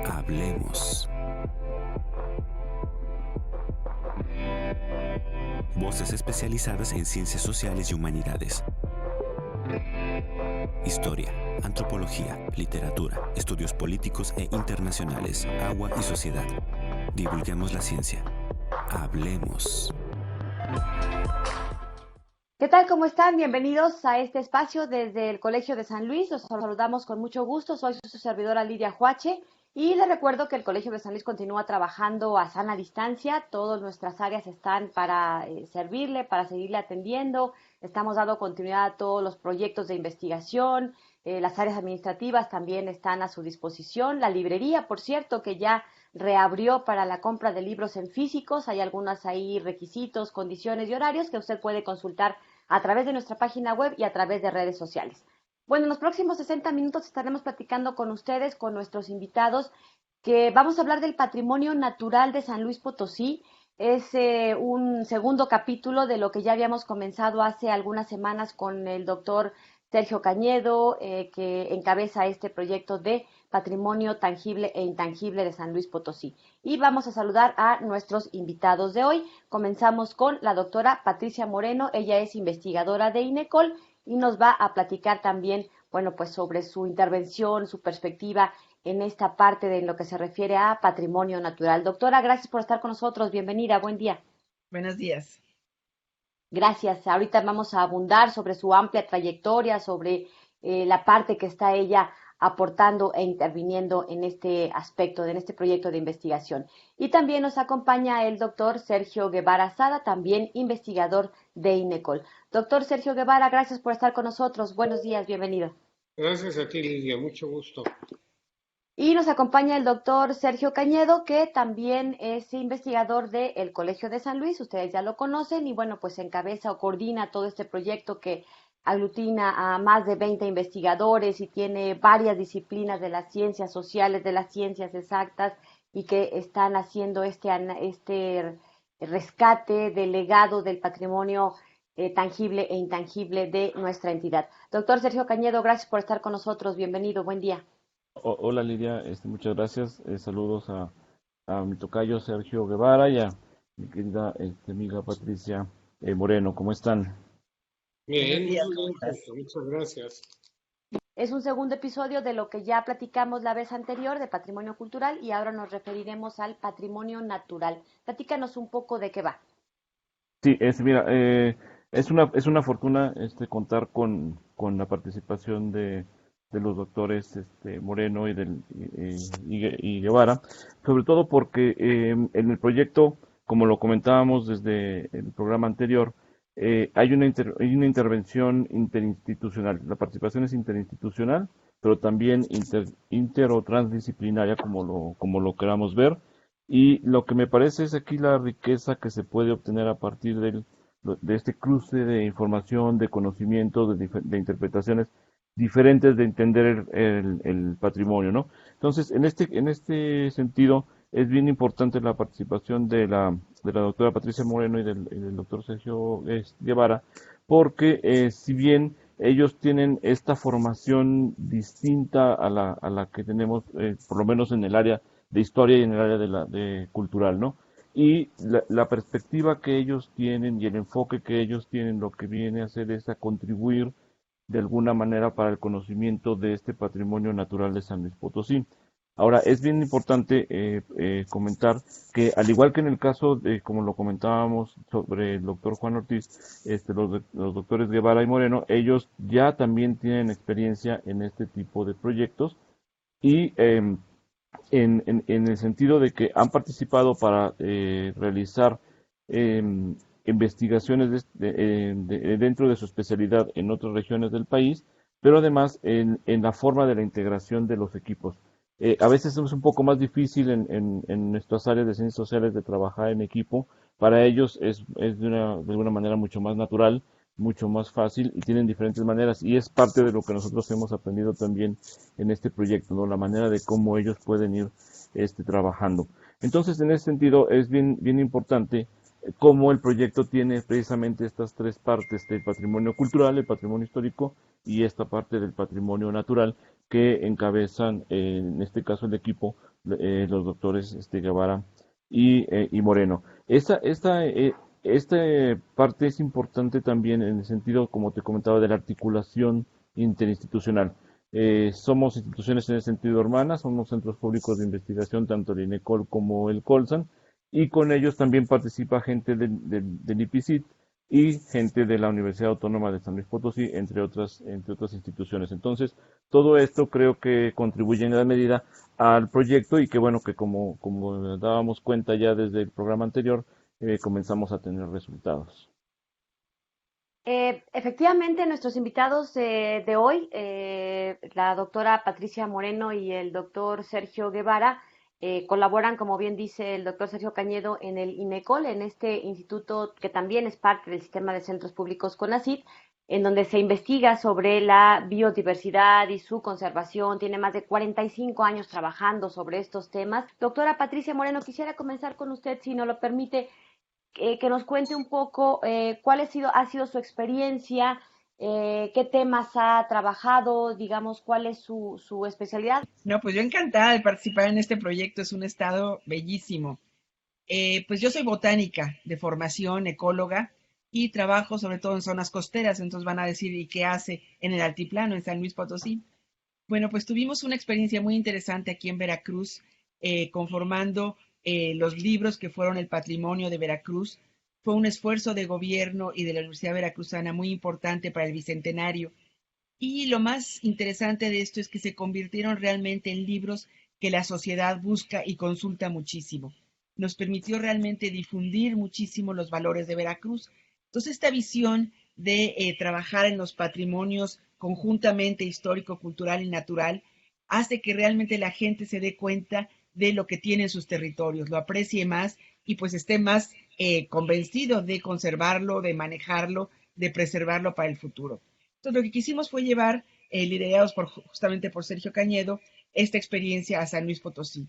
Hablemos. Voces especializadas en ciencias sociales y humanidades. Historia, antropología, literatura, estudios políticos e internacionales, agua y sociedad. Divulguemos la ciencia. Hablemos. ¿Qué tal? ¿Cómo están? Bienvenidos a este espacio desde el Colegio de San Luis. Los saludamos con mucho gusto. Soy su servidora Lidia Huache y les recuerdo que el Colegio de San Luis continúa trabajando a sana distancia. Todas nuestras áreas están para servirle, para seguirle atendiendo. Estamos dando continuidad a todos los proyectos de investigación. Las áreas administrativas también están a su disposición. La librería, por cierto, que ya reabrió para la compra de libros en físicos. Hay algunos ahí requisitos, condiciones y horarios que usted puede consultar a través de nuestra página web y a través de redes sociales. Bueno, en los próximos 60 minutos estaremos platicando con ustedes, con nuestros invitados, que vamos a hablar del patrimonio natural de San Luis Potosí. Es un segundo capítulo de lo que ya habíamos comenzado hace algunas semanas con el doctor Sergio Cañedo, que encabeza este proyecto de patrimonio tangible e intangible de San Luis Potosí. Y vamos a saludar a nuestros invitados de hoy. Comenzamos con la doctora Patricia Moreno. Ella es investigadora de INECOL y nos va a platicar también, bueno, pues sobre su intervención, su perspectiva en esta parte de lo que se refiere a patrimonio natural. Doctora, gracias por estar con nosotros. Bienvenida, buen día. Buenos días. Gracias. Ahorita vamos a abundar sobre su amplia trayectoria, sobre la parte que está ella aportando e interviniendo en este aspecto, en este proyecto de investigación. Y también nos acompaña el doctor Sergio Guevara Sada, también investigador de INECOL. Doctor Sergio Guevara, gracias por estar con nosotros. Buenos días, bienvenido. Gracias a ti, Lidia, mucho gusto. Y nos acompaña el doctor Sergio Cañedo, que también es investigador del Colegio de San Luis. Ustedes ya lo conocen y, bueno, pues encabeza o coordina todo este proyecto que aglutina a más de 20 investigadores y tiene varias disciplinas de las ciencias sociales, de las ciencias exactas y que están haciendo este rescate del legado del patrimonio tangible e intangible de nuestra entidad. Doctor Sergio Cañedo, gracias por estar con nosotros. Bienvenido, buen día. Hola Lidia, muchas gracias. Saludos a mi tocayo Sergio Guevara y a mi querida amiga Patricia Moreno. ¿Cómo están? Bien, muchas gracias. Es un segundo episodio de lo que ya platicamos la vez anterior de patrimonio cultural y ahora nos referiremos al patrimonio natural. Platícanos un poco de qué va. Sí, mira, es una fortuna contar con la participación de los doctores Moreno y Guevara, sobre todo porque en el proyecto, como lo comentábamos desde el programa anterior, hay una intervención interinstitucional. La participación es interinstitucional, pero también inter o transdisciplinaria, como lo queramos ver. Y lo que me parece es aquí la riqueza que se puede obtener a partir de este cruce de información, de conocimiento, de interpretaciones diferentes de entender el patrimonio, ¿no? Entonces, en este sentido, es bien importante la participación de la doctora Patricia Moreno y del doctor Sergio Guevara, porque si bien ellos tienen esta formación distinta a la que tenemos, por lo menos en el área de historia y en el área de cultural, ¿no? Y la perspectiva que ellos tienen y el enfoque que ellos tienen, lo que viene a hacer es a contribuir de alguna manera para el conocimiento de este patrimonio natural de San Luis Potosí. Ahora, es bien importante comentar que, al igual que en el caso de, como lo comentábamos sobre el doctor Juan Ortiz, los doctores Guevara y Moreno, ellos ya también tienen experiencia en este tipo de proyectos y en el sentido de que han participado para realizar investigaciones dentro de su especialidad en otras regiones del país, pero además en la forma de la integración de los equipos. A veces es un poco más difícil en nuestras áreas de ciencias sociales de trabajar en equipo. Para ellos es de alguna manera mucho más natural, mucho más fácil y tienen diferentes maneras, y es parte de lo que nosotros hemos aprendido también en este proyecto, ¿no? La manera de cómo ellos pueden ir trabajando. Entonces, en ese sentido, es bien importante cómo el proyecto tiene precisamente estas tres partes del patrimonio cultural, el patrimonio histórico y esta parte del patrimonio natural que encabezan, en este caso el equipo, los doctores Guevara y Moreno. Esta parte es importante también en el sentido, como te comentaba, de la articulación interinstitucional. Somos instituciones en el sentido hermanas, somos centros públicos de investigación, tanto el INECOL como el COLSAN, y con ellos también participa gente del IPICIT y gente de la Universidad Autónoma de San Luis Potosí, entre otras instituciones. Entonces, todo esto creo que contribuye en gran medida al proyecto y que bueno, que como dábamos cuenta ya desde el programa anterior, comenzamos a tener resultados. Efectivamente, nuestros invitados de hoy, la doctora Patricia Moreno y el doctor Sergio Guevara, colaboran, como bien dice el doctor Sergio Cañedo, en el INECOL, en este instituto que también es parte del sistema de centros públicos CONACYT, en donde se investiga sobre la biodiversidad y su conservación. Tiene más de 45 años trabajando sobre estos temas. Doctora Patricia Moreno, quisiera comenzar con usted, si nos lo permite, que nos cuente un poco cuál ha sido su experiencia, qué temas ha trabajado, digamos, cuál es su especialidad. No, pues yo encantada de participar en este proyecto, es un estado bellísimo. Pues yo soy botánica de formación, ecóloga, y trabajo sobre todo en zonas costeras, entonces van a decir, ¿y qué hace en el altiplano, en San Luis Potosí? Bueno, pues tuvimos una experiencia muy interesante aquí en Veracruz, conformando los libros que fueron el patrimonio de Veracruz. Fue un esfuerzo de gobierno y de la Universidad Veracruzana muy importante para el Bicentenario. Y lo más interesante de esto es que se convirtieron realmente en libros que la sociedad busca y consulta muchísimo. Nos permitió realmente difundir muchísimo los valores de Veracruz. Entonces, esta visión de trabajar en los patrimonios conjuntamente histórico, cultural y natural hace que realmente la gente se dé cuenta de lo que tiene en sus territorios, lo aprecie más y pues esté más convencido de conservarlo, de manejarlo, de preservarlo para el futuro. Entonces, lo que quisimos fue llevar, liderados justamente por Sergio Cañedo, esta experiencia a San Luis Potosí.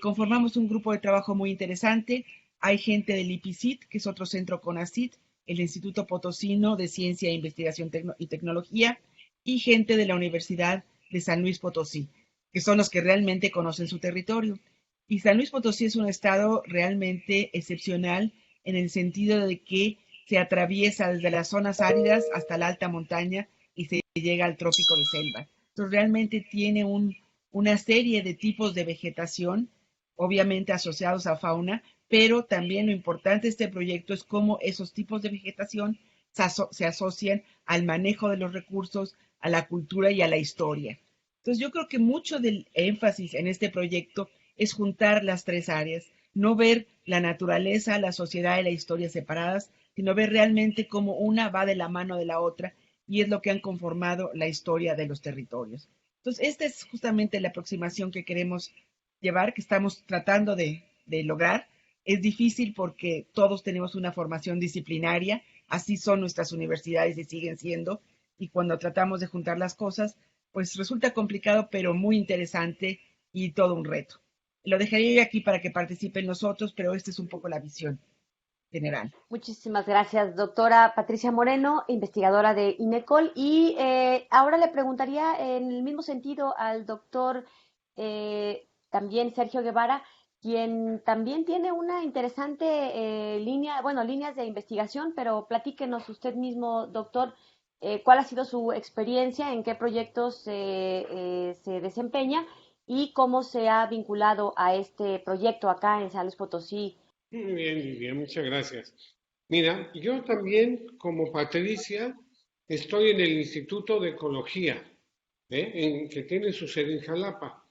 Conformamos un grupo de trabajo muy interesante. Hay gente del IPICIT, que es otro centro CONACYT, el Instituto Potosino de Ciencia, Investigación y Tecnología, y gente de la Universidad de San Luis Potosí, que son los que realmente conocen su territorio. Y San Luis Potosí es un estado realmente excepcional en el sentido de que se atraviesa desde las zonas áridas hasta la alta montaña y se llega al trópico de selva. Entonces realmente tiene una serie de tipos de vegetación, obviamente asociados a fauna, pero también lo importante de este proyecto es cómo esos tipos de vegetación se asocian al manejo de los recursos, a la cultura y a la historia. Entonces yo creo que mucho del énfasis en este proyecto es juntar las tres áreas, no ver la naturaleza, la sociedad y la historia separadas, sino ver realmente cómo una va de la mano de la otra y es lo que han conformado la historia de los territorios. Entonces, esta es justamente la aproximación que queremos llevar, que estamos tratando de lograr. Es difícil porque todos tenemos una formación disciplinaria, así son nuestras universidades y siguen siendo, y cuando tratamos de juntar las cosas, pues resulta complicado, pero muy interesante y todo un reto. Lo dejaría yo aquí para que participen nosotros, pero esta es un poco la visión general. Muchísimas gracias, doctora Patricia Moreno, investigadora de INECOL. Y ahora le preguntaría en el mismo sentido al doctor también Sergio Guevara, quien también tiene una interesante líneas de investigación, pero platíquenos usted mismo, doctor, cuál ha sido su experiencia, en qué proyectos se desempeña y cómo se ha vinculado a este proyecto acá en San Luis Potosí. Muy bien, Lidia, muchas gracias. Mira, yo también, como Patricia, estoy en el Instituto de Ecología, que tiene su sede en Jalapa.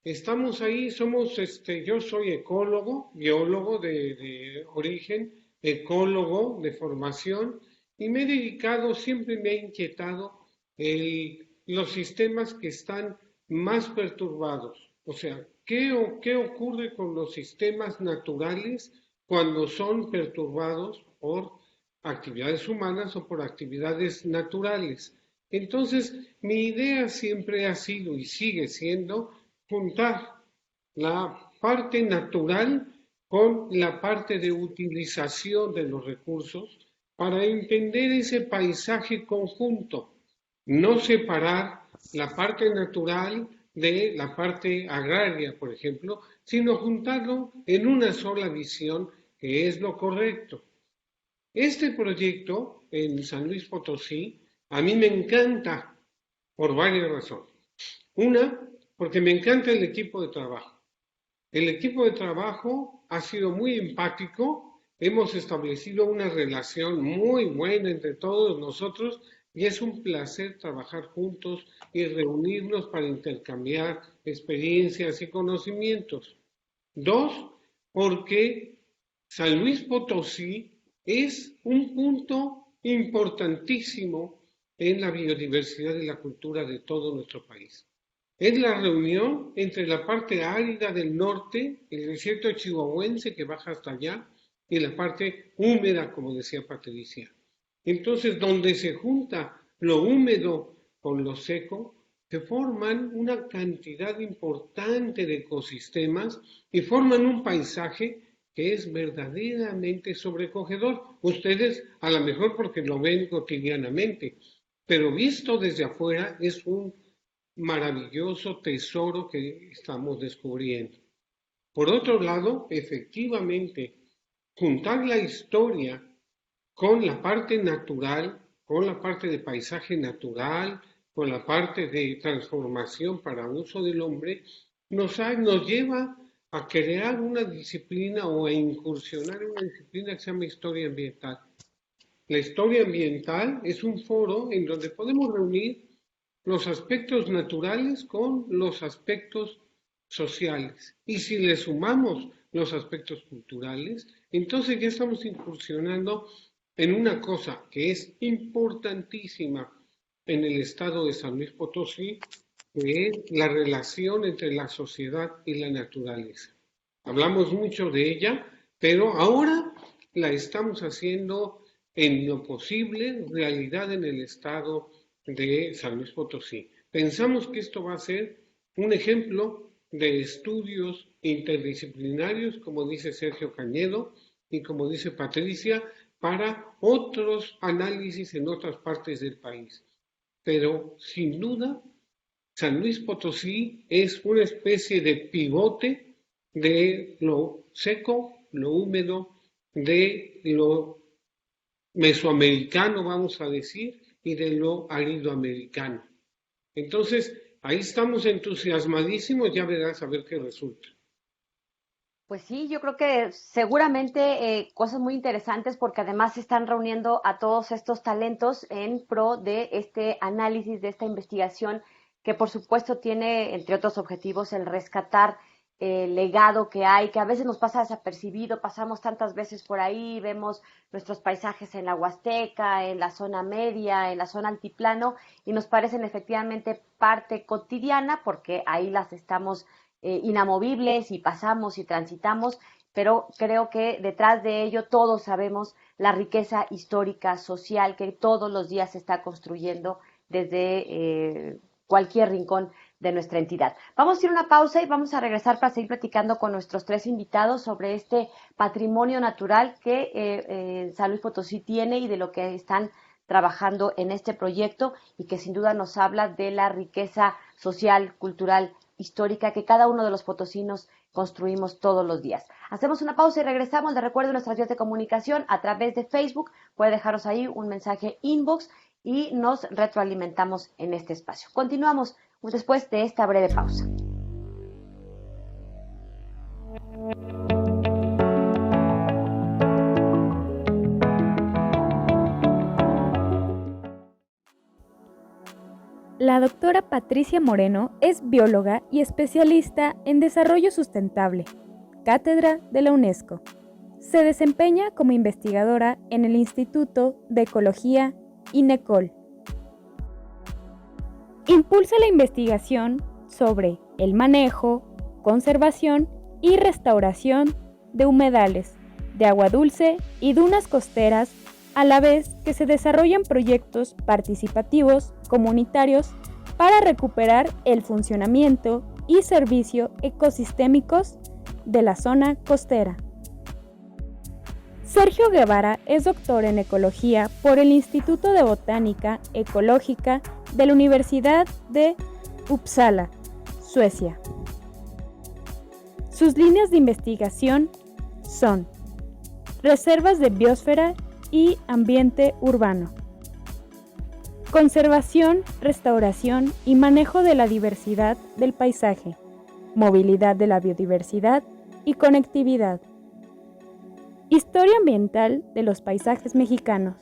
Estamos ahí, yo soy ecólogo, biólogo de origen, ecólogo de formación, y me he dedicado, siempre me ha inquietado los sistemas que están más perturbados. O sea, ¿qué ocurre con los sistemas naturales cuando son perturbados por actividades humanas o por actividades naturales? Entonces, mi idea siempre ha sido y sigue siendo juntar la parte natural con la parte de utilización de los recursos para entender ese paisaje conjunto, no separar la parte natural de la parte agraria, por ejemplo, sino juntarlo en una sola visión, que es lo correcto. Este proyecto en San Luis Potosí a mí me encanta por varias razones. Una, porque me encanta el equipo de trabajo. El equipo de trabajo ha sido muy empático, hemos establecido una relación muy buena entre todos nosotros y es un placer trabajar juntos y reunirnos para intercambiar experiencias y conocimientos. Dos, porque San Luis Potosí es un punto importantísimo en la biodiversidad y la cultura de todo nuestro país. Es la reunión entre la parte árida del norte, el desierto chihuahuense que baja hasta allá, y la parte húmeda, como decía Patricia. Entonces, donde se junta lo húmedo con lo seco, se forman una cantidad importante de ecosistemas y forman un paisaje que es verdaderamente sobrecogedor. Ustedes a lo mejor porque lo ven cotidianamente, pero visto desde afuera es un maravilloso tesoro que estamos descubriendo. Por otro lado, efectivamente, juntar la historia con la parte natural, con la parte de paisaje natural, con la parte de transformación para uso del hombre, nos lleva a crear una disciplina o a incursionar en una disciplina que se llama historia ambiental. La historia ambiental es un foro en donde podemos reunir los aspectos naturales con los aspectos sociales. Y si le sumamos los aspectos culturales, entonces ya estamos incursionando en una cosa que es importantísima en el estado de San Luis Potosí, que es la relación entre la sociedad y la naturaleza. Hablamos mucho de ella, pero ahora la estamos haciendo en lo posible realidad en el estado de San Luis Potosí. Pensamos que esto va a ser un ejemplo de estudios interdisciplinarios, como dice Sergio Cañedo y como dice Patricia, para otros análisis en otras partes del país. Pero sin duda, San Luis Potosí es una especie de pivote de lo seco, lo húmedo, de lo mesoamericano, vamos a decir, y de lo aridoamericano. Entonces, ahí estamos entusiasmadísimos, ya verás a ver qué resulta. Pues sí, yo creo que seguramente cosas muy interesantes porque además se están reuniendo a todos estos talentos en pro de este análisis, de esta investigación que por supuesto tiene, entre otros objetivos, el rescatar el legado que hay, que a veces nos pasa desapercibido, pasamos tantas veces por ahí, vemos nuestros paisajes en la Huasteca, en la zona media, en la zona altiplano, y nos parecen efectivamente parte cotidiana porque ahí las estamos inamovibles y pasamos y transitamos, pero creo que detrás de ello todos sabemos la riqueza histórica, social, que todos los días se está construyendo desde cualquier rincón de nuestra entidad. Vamos a ir a una pausa y vamos a regresar para seguir platicando con nuestros tres invitados sobre este patrimonio natural que San Luis Potosí tiene y de lo que están trabajando en este proyecto y que sin duda nos habla de la riqueza social, cultural, histórica que cada uno de los potosinos construimos todos los días. Hacemos una pausa y regresamos. Les recuerdo nuestras vías de comunicación a través de Facebook. Puede dejaros ahí un mensaje inbox y nos retroalimentamos en este espacio. Continuamos después de esta breve pausa. La doctora Patricia Moreno es bióloga y especialista en desarrollo sustentable, cátedra de la UNESCO. Se desempeña como investigadora en el Instituto de Ecología INECOL. Impulsa la investigación sobre el manejo, conservación y restauración de humedales, de agua dulce y dunas costeras, a la vez que se desarrollan proyectos participativos comunitarios para recuperar el funcionamiento y servicio ecosistémicos de la zona costera. Sergio Guevara es doctor en ecología por el Instituto de Botánica Ecológica de la Universidad de Uppsala, Suecia. Sus líneas de investigación son reservas de biosfera y ambiente urbano, conservación, restauración y manejo de la diversidad del paisaje, movilidad de la biodiversidad y conectividad, historia ambiental de los paisajes mexicanos.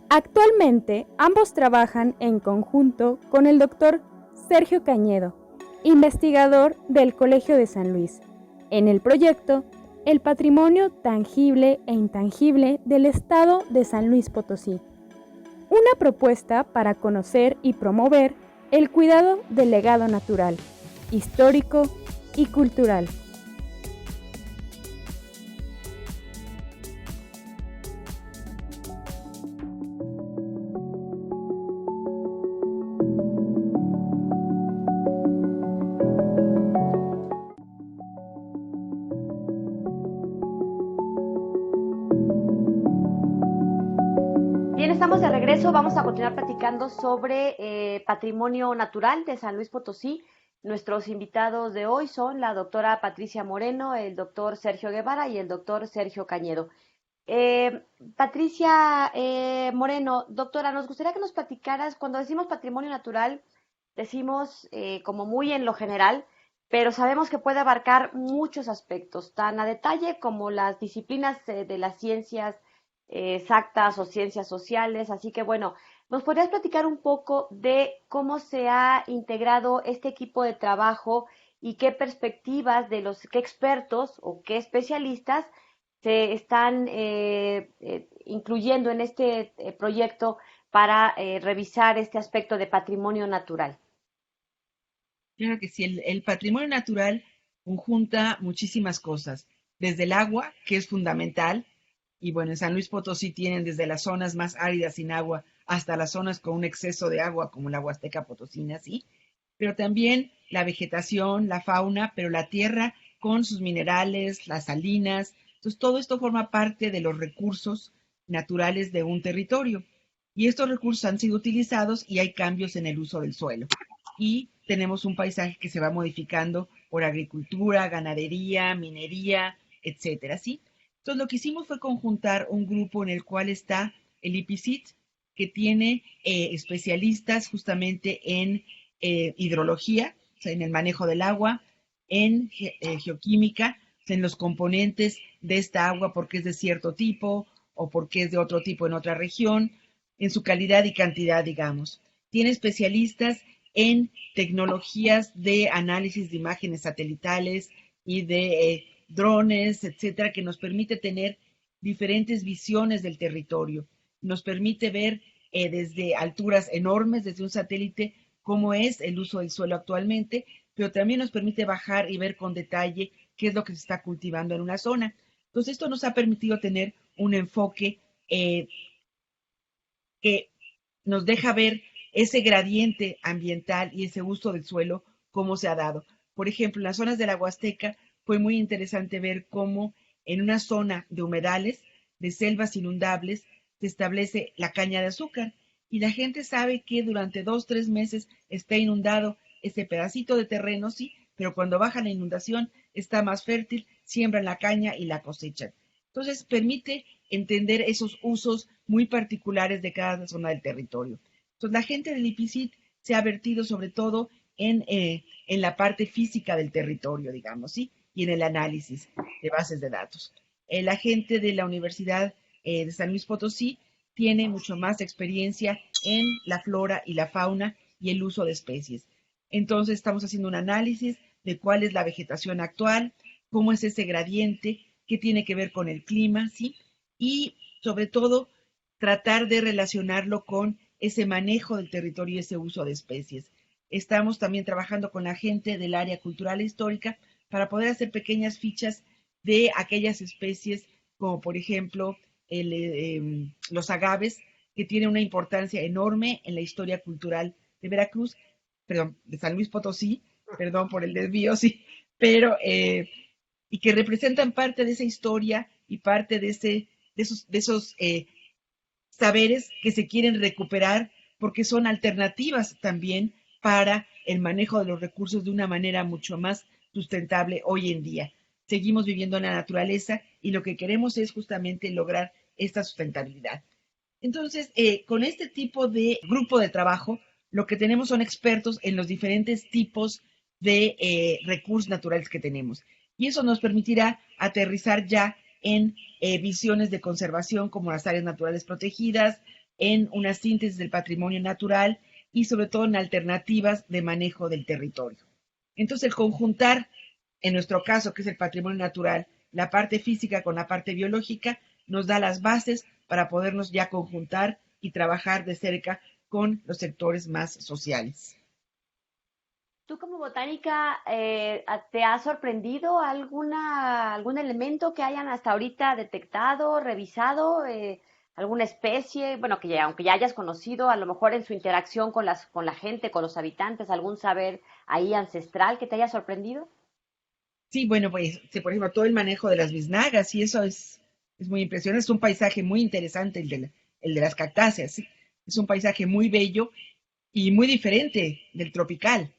Actualmente, ambos trabajan en conjunto con el doctor Sergio Cañedo, investigador del Colegio de San Luis, en el proyecto El Patrimonio Tangible e Intangible del Estado de San Luis Potosí, una propuesta para conocer y promover el cuidado del legado natural, histórico y cultural. Estamos de regreso, vamos a continuar platicando sobre patrimonio natural de San Luis Potosí. Nuestros invitados de hoy son la doctora Patricia Moreno, el doctor Sergio Guevara y el doctor Sergio Cañedo. Patricia Moreno, doctora, nos gustaría que nos platicaras, cuando decimos patrimonio natural, decimos como muy en lo general, pero sabemos que puede abarcar muchos aspectos, tan a detalle como las disciplinas de las ciencias exactas o ciencias sociales, así que bueno, ¿nos podrías platicar un poco de cómo se ha integrado este equipo de trabajo y qué perspectivas qué expertos o qué especialistas se están incluyendo en este proyecto para revisar este aspecto de patrimonio natural? Claro que sí, el patrimonio natural conjunta muchísimas cosas, desde el agua, que es fundamental. Y bueno, en San Luis Potosí tienen desde las zonas más áridas sin agua hasta las zonas con un exceso de agua, como la Huasteca Potosina, ¿sí? Pero también la vegetación, la fauna, pero la tierra con sus minerales, las salinas. Entonces, todo esto forma parte de los recursos naturales de un territorio. Y estos recursos han sido utilizados y hay cambios en el uso del suelo. Y tenemos un paisaje que se va modificando por agricultura, ganadería, minería, etcétera, ¿sí? Entonces, lo que hicimos fue conjuntar un grupo en el cual está el IPCIT, que tiene especialistas justamente en hidrología, o sea, en el manejo del agua, en geoquímica, en los componentes de esta agua, porque es de cierto tipo o porque es de otro tipo en otra región, en su calidad y cantidad, digamos. Tiene especialistas en tecnologías de análisis de imágenes satelitales y de drones, etcétera, que nos permite tener diferentes visiones del territorio. Nos permite ver desde alturas enormes, desde un satélite, cómo es el uso del suelo actualmente, pero también nos permite bajar y ver con detalle qué es lo que se está cultivando en una zona. Entonces, esto nos ha permitido tener un enfoque que nos deja ver ese gradiente ambiental y ese uso del suelo, cómo se ha dado. Por ejemplo, en las zonas de la Huasteca, fue muy interesante ver cómo en una zona de humedales, de selvas inundables, se establece la caña de azúcar y la gente sabe que durante 2 o 3 meses está inundado ese pedacito de terreno, sí, pero cuando baja la inundación está más fértil, siembran la caña y la cosechan. Entonces permite entender esos usos muy particulares de cada zona del territorio. Entonces la gente del IPCIT se ha vertido sobre todo en la parte física del territorio, digamos, ¿sí? Y en el análisis de bases de datos. La gente de la Universidad de San Luis Potosí tiene mucho más experiencia en la flora y la fauna y el uso de especies. Entonces estamos haciendo un análisis de cuál es la vegetación actual, cómo es ese gradiente, qué tiene que ver con el clima, ¿sí? Y sobre todo tratar de relacionarlo con ese manejo del territorio y ese uso de especies. Estamos también trabajando con la gente del área cultural e histórica para poder hacer pequeñas fichas de aquellas especies, como por ejemplo los agaves, que tienen una importancia enorme en la historia cultural de Veracruz, perdón, de San Luis Potosí, perdón por el desvío, sí, pero y que representan parte de esa historia y parte de esos saberes que se quieren recuperar porque son alternativas también para el manejo de los recursos de una manera mucho más sustentable hoy en día. Seguimos viviendo en la naturaleza y lo que queremos es justamente lograr esta sustentabilidad. Entonces, con este tipo de grupo de trabajo, lo que tenemos son expertos en los diferentes tipos de recursos naturales que tenemos. Y eso nos permitirá aterrizar ya en visiones de conservación como las áreas naturales protegidas, en una síntesis del patrimonio natural y sobre todo en alternativas de manejo del territorio. Entonces, el conjuntar, en nuestro caso, que es el patrimonio natural, la parte física con la parte biológica, nos da las bases para podernos ya conjuntar y trabajar de cerca con los sectores más sociales. ¿Tú como botánica te ha sorprendido algún elemento que hayan hasta ahorita detectado, revisado, alguna especie, bueno, que ya, aunque ya hayas conocido, a lo mejor en su interacción con la gente, con los habitantes, algún saber ahí ancestral que te haya sorprendido? Sí, bueno, pues, por ejemplo, todo el manejo de las biznagas y eso es muy impresionante. Es un paisaje muy interesante el de las cactáceas. ¿Sí? Es un paisaje muy bello y muy diferente del tropical.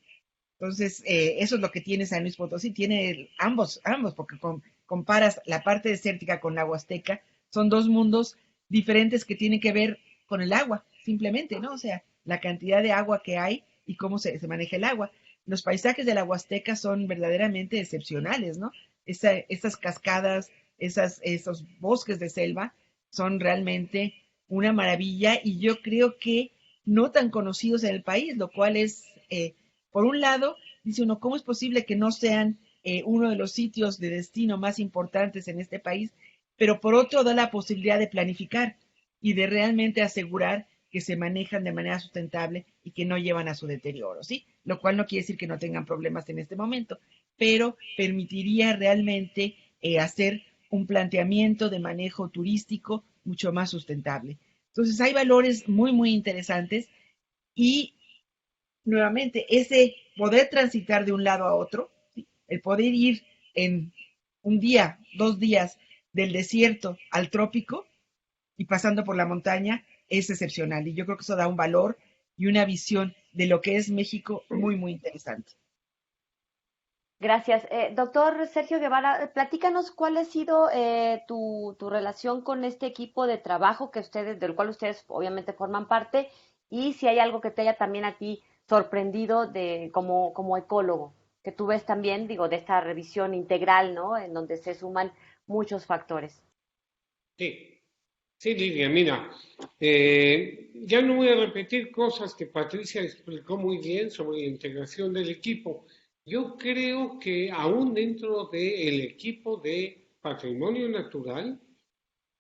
Entonces, eso es lo que tiene San Luis Potosí. Tiene ambos, porque comparas la parte desértica con la Huasteca. Son dos mundos diferentes que tienen que ver con el agua, simplemente, ¿no? O sea, la cantidad de agua que hay y cómo se maneja el agua. Los paisajes de la Huasteca son verdaderamente excepcionales, ¿no? Esas cascadas, esos bosques de selva son realmente una maravilla y yo creo que no tan conocidos en el país, lo cual es, por un lado, dice uno, ¿cómo es posible que no sean uno de los sitios de destino más importantes en este país? Pero por otro, da la posibilidad de planificar y de realmente asegurar que se manejan de manera sustentable y que no llevan a su deterioro, ¿sí? Lo cual no quiere decir que no tengan problemas en este momento, pero permitiría realmente hacer un planteamiento de manejo turístico mucho más sustentable. Entonces, hay valores muy, muy interesantes y, nuevamente, ese poder transitar de un lado a otro, ¿sí? El poder ir en un día, 2 días del desierto al trópico y pasando por la montaña, es excepcional. Y yo creo que eso da un valor y una visión de lo que es México muy, muy interesante. Gracias. Doctor Sergio Guevara, platícanos cuál ha sido tu relación con este equipo de trabajo del cual ustedes obviamente forman parte y si hay algo que te haya también a ti sorprendido como ecólogo, que tú ves también, digo, de esta revisión integral, ¿no? En donde se suman muchos factores. Sí, Lidia, mira, ya no voy a repetir cosas que Patricia explicó muy bien sobre la integración del equipo. Yo creo que aún dentro del equipo de patrimonio natural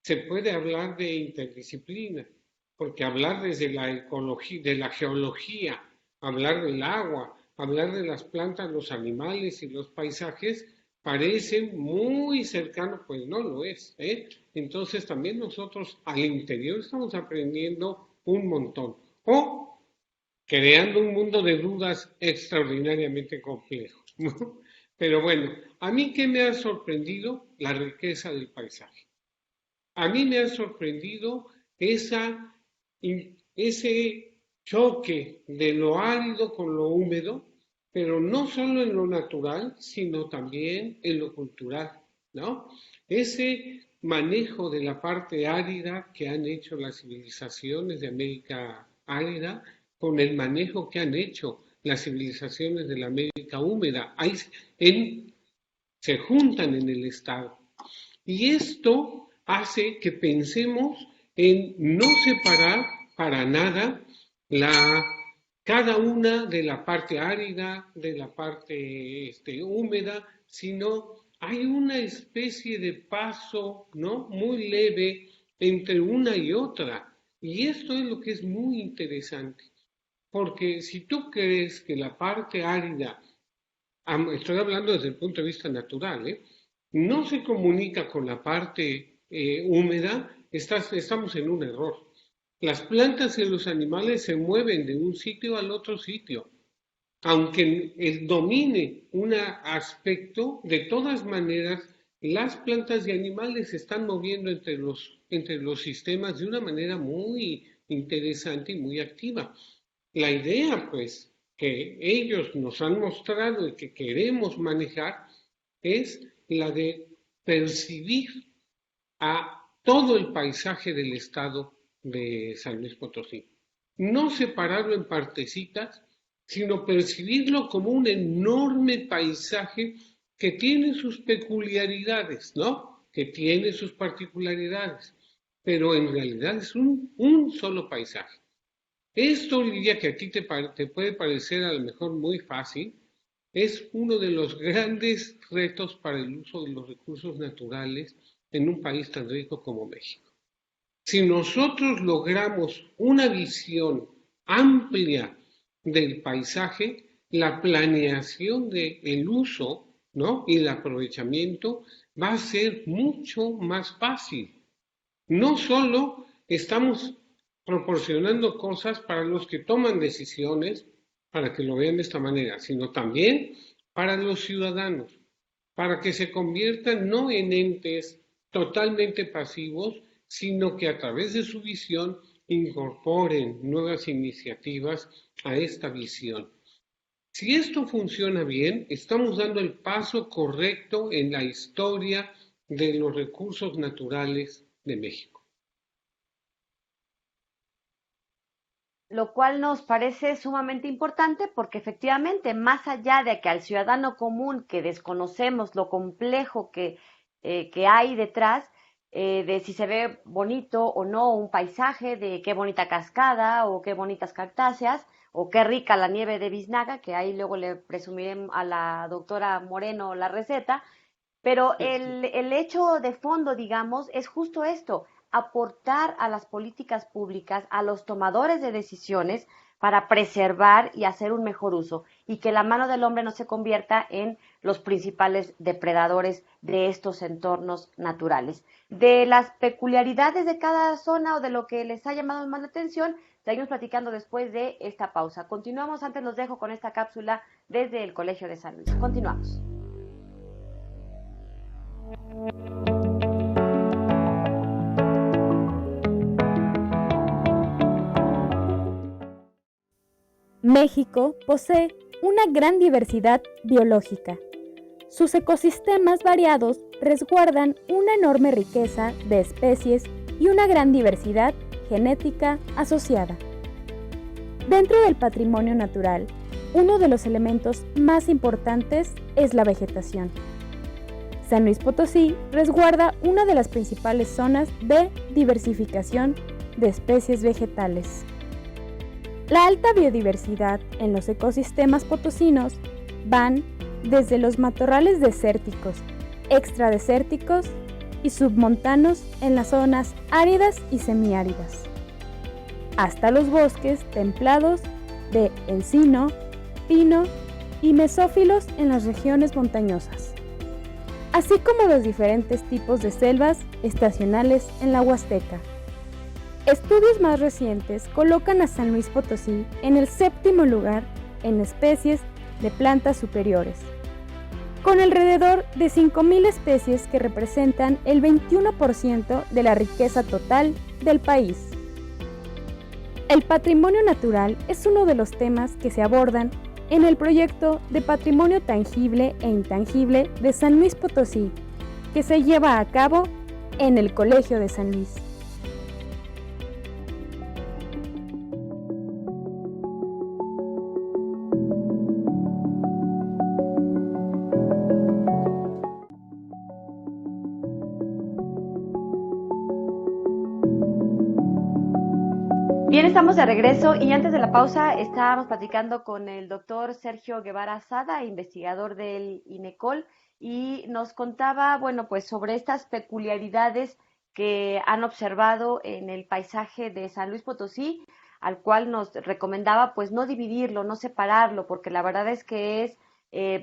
se puede hablar de interdisciplina, porque hablar desde la ecología, de la geología, hablar del agua, hablar de las plantas, los animales y los paisajes, parecen muy cercanos, pues no lo es, ¿eh? Entonces también nosotros al interior estamos aprendiendo un montón. O creando un mundo de dudas extraordinariamente complejo, ¿no? Pero bueno, a mí ¿qué me ha sorprendido? La riqueza del paisaje. A mí me ha sorprendido ese choque de lo árido con lo húmedo, pero no solo en lo natural, sino también en lo cultural, ¿no? Ese manejo de la parte árida que han hecho las civilizaciones de América árida con el manejo que han hecho las civilizaciones de la América húmeda. Se juntan en el estado. Y esto hace que pensemos en no separar para nada cada una de la parte árida, de la parte húmeda, sino hay una especie de paso, ¿no? Muy leve entre una y otra. Y esto es lo que es muy interesante. Porque si tú crees que la parte árida, estoy hablando desde el punto de vista natural, no se comunica con la parte húmeda, estamos en un error. Las plantas y los animales se mueven de un sitio al otro sitio. Aunque domine un aspecto, de todas maneras las plantas y animales se están moviendo entre los sistemas de una manera muy interesante y muy activa. La idea, pues, que ellos nos han mostrado y que queremos manejar es la de percibir a todo el paisaje del estado de San Luis Potosí. No separarlo en partecitas, sino percibirlo como un enorme paisaje que tiene sus peculiaridades, ¿no? Que tiene sus particularidades, pero en realidad es un solo paisaje. Esto, Lidia, que a ti te puede parecer a lo mejor muy fácil, es uno de los grandes retos para el uso de los recursos naturales en un país tan rico como México. Si nosotros logramos una visión amplia del paisaje, la planeación del uso, ¿no? Y el aprovechamiento va a ser mucho más fácil. No solo estamos proporcionando cosas para los que toman decisiones, para que lo vean de esta manera, sino también para los ciudadanos, para que se conviertan no en entes totalmente pasivos, sino que a través de su visión incorporen nuevas iniciativas a esta visión. Si esto funciona bien, estamos dando el paso correcto en la historia de los recursos naturales de México. Lo cual nos parece sumamente importante porque efectivamente, más allá de que al ciudadano común que desconocemos lo complejo que hay detrás, de si se ve bonito o no un paisaje, de qué bonita cascada o qué bonitas cactáceas o qué rica la nieve de Biznaga, que ahí luego le presumiré a la doctora Moreno la receta, pero el hecho de fondo, digamos, es justo esto, aportar a las políticas públicas, a los tomadores de decisiones para preservar y hacer un mejor uso y que la mano del hombre no se convierta en los principales depredadores de estos entornos naturales. De las peculiaridades de cada zona o de lo que les ha llamado más la atención, seguimos platicando después de esta pausa. Continuamos, antes los dejo con esta cápsula desde el Colegio de San Luis. Continuamos. México posee una gran diversidad biológica. Sus ecosistemas variados resguardan una enorme riqueza de especies y una gran diversidad genética asociada. Dentro del patrimonio natural, uno de los elementos más importantes es la vegetación. San Luis Potosí resguarda una de las principales zonas de diversificación de especies vegetales. La alta biodiversidad en los ecosistemas potosinos van desde los matorrales desérticos, extradesérticos y submontanos en las zonas áridas y semiáridas, hasta los bosques templados de encino, pino y mesófilos en las regiones montañosas, así como los diferentes tipos de selvas estacionales en la Huasteca. Estudios más recientes colocan a San Luis Potosí en el 7º lugar en especies de plantas superiores, con alrededor de 5,000 especies que representan el 21% de la riqueza total del país. El patrimonio natural es uno de los temas que se abordan en el proyecto de Patrimonio Tangible e Intangible de San Luis Potosí, que se lleva a cabo en el Colegio de San Luis. Bien, estamos de regreso y antes de la pausa estábamos platicando con el doctor Sergio Guevara Sada, investigador del INECOL, y nos contaba, bueno, pues sobre estas peculiaridades que han observado en el paisaje de San Luis Potosí, al cual nos recomendaba pues no dividirlo, no separarlo, porque la verdad es que es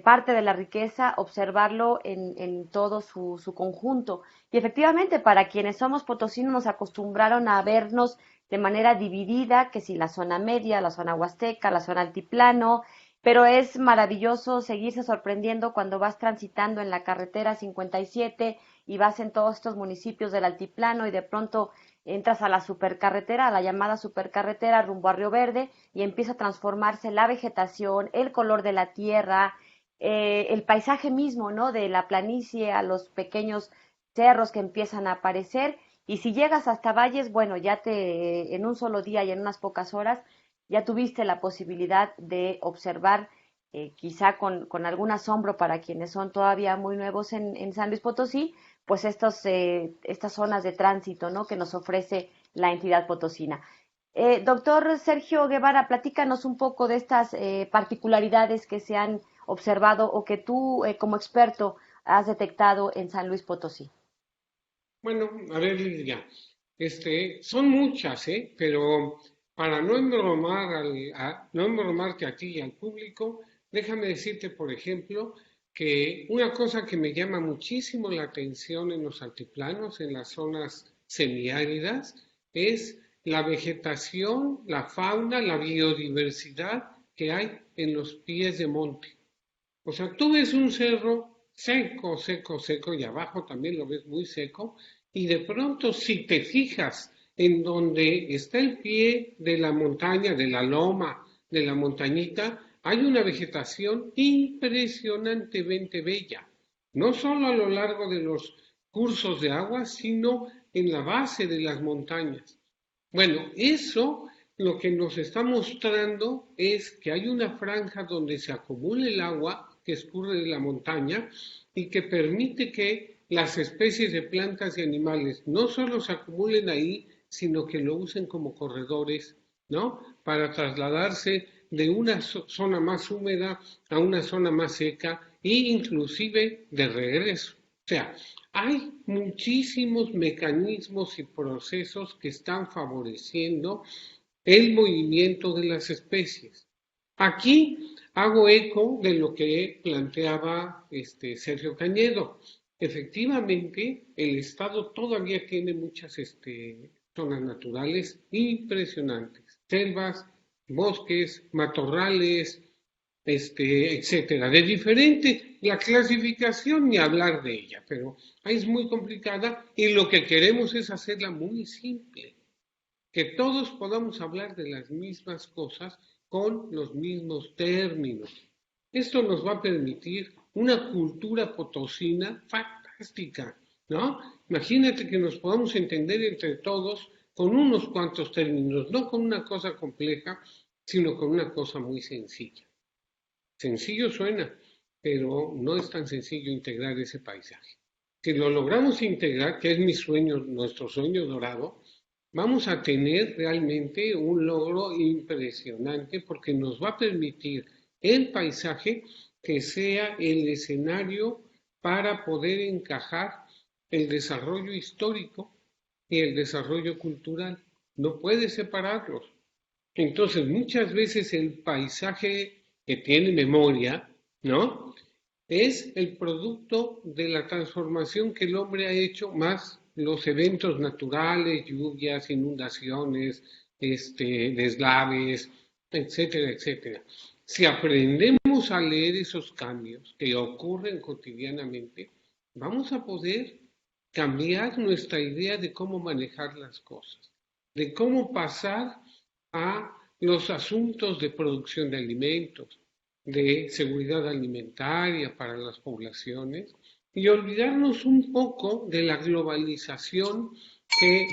parte de la riqueza observarlo en todo su conjunto. Y efectivamente, para quienes somos potosinos nos acostumbraron a vernos de manera dividida, que si la zona media, la zona huasteca, la zona altiplano, pero es maravilloso seguirse sorprendiendo cuando vas transitando en la carretera 57 y vas en todos estos municipios del altiplano y de pronto entras a la supercarretera, a la llamada supercarretera rumbo a Río Verde y empieza a transformarse la vegetación, el color de la tierra, el paisaje mismo, ¿no? De la planicie a los pequeños cerros que empiezan a aparecer y si llegas hasta valles, bueno, en un solo día y en unas pocas horas ya tuviste la posibilidad de observar, quizá con algún asombro para quienes son todavía muy nuevos en San Luis Potosí, pues estas zonas de tránsito, ¿no? Que nos ofrece la entidad potosina. Doctor Sergio Guevara, platícanos un poco de estas particularidades que se han observado o que tú como experto has detectado en San Luis Potosí. Bueno, a ver, Lidia, son muchas, ¿eh? Pero para no no embromarte a ti y al público, déjame decirte, por ejemplo, que una cosa que me llama muchísimo la atención en los altiplanos, en las zonas semiáridas, es la vegetación, la fauna, la biodiversidad que hay en los pies de monte. O sea, tú ves un cerro seco, seco, seco, y abajo también lo ves muy seco, y de pronto si te fijas en donde está el pie de la montaña, de la loma, de la montañita, hay una vegetación impresionantemente bella, no solo a lo largo de los cursos de agua, sino en la base de las montañas. Bueno, eso lo que nos está mostrando es que hay una franja donde se acumula el agua que escurre de la montaña y que permite que las especies de plantas y animales no solo se acumulen ahí, sino que lo usen como corredores, ¿no? Para trasladarse de una zona más húmeda a una zona más seca e inclusive de regreso. O sea, hay muchísimos mecanismos y procesos que están favoreciendo el movimiento de las especies. Aquí hago eco de lo que planteaba Sergio Cañedo. Efectivamente, el Estado todavía tiene muchas zonas naturales impresionantes, selvas, bosques, matorrales, etcétera. De diferente, la clasificación ni hablar de ella, pero es muy complicada y lo que queremos es hacerla muy simple, que todos podamos hablar de las mismas cosas con los mismos términos. Esto nos va a permitir una cultura potosina fantástica, ¿no? Imagínate que nos podamos entender entre todos con unos cuantos términos, no con una cosa compleja, sino con una cosa muy sencilla. Sencillo suena, pero no es tan sencillo integrar ese paisaje. Si lo logramos integrar, que es mi sueño, nuestro sueño dorado, vamos a tener realmente un logro impresionante porque nos va a permitir el paisaje que sea el escenario para poder encajar el desarrollo histórico y el desarrollo cultural. No puede separarlos. Entonces, muchas veces el paisaje que tiene memoria, ¿no? Es el producto de la transformación que el hombre ha hecho más los eventos naturales, lluvias, inundaciones, deslaves, etcétera, etcétera. Si aprendemos a leer esos cambios que ocurren cotidianamente, vamos a poder cambiar nuestra idea de cómo manejar las cosas, de cómo pasar a los asuntos de producción de alimentos, de seguridad alimentaria para las poblaciones y olvidarnos un poco de la globalización que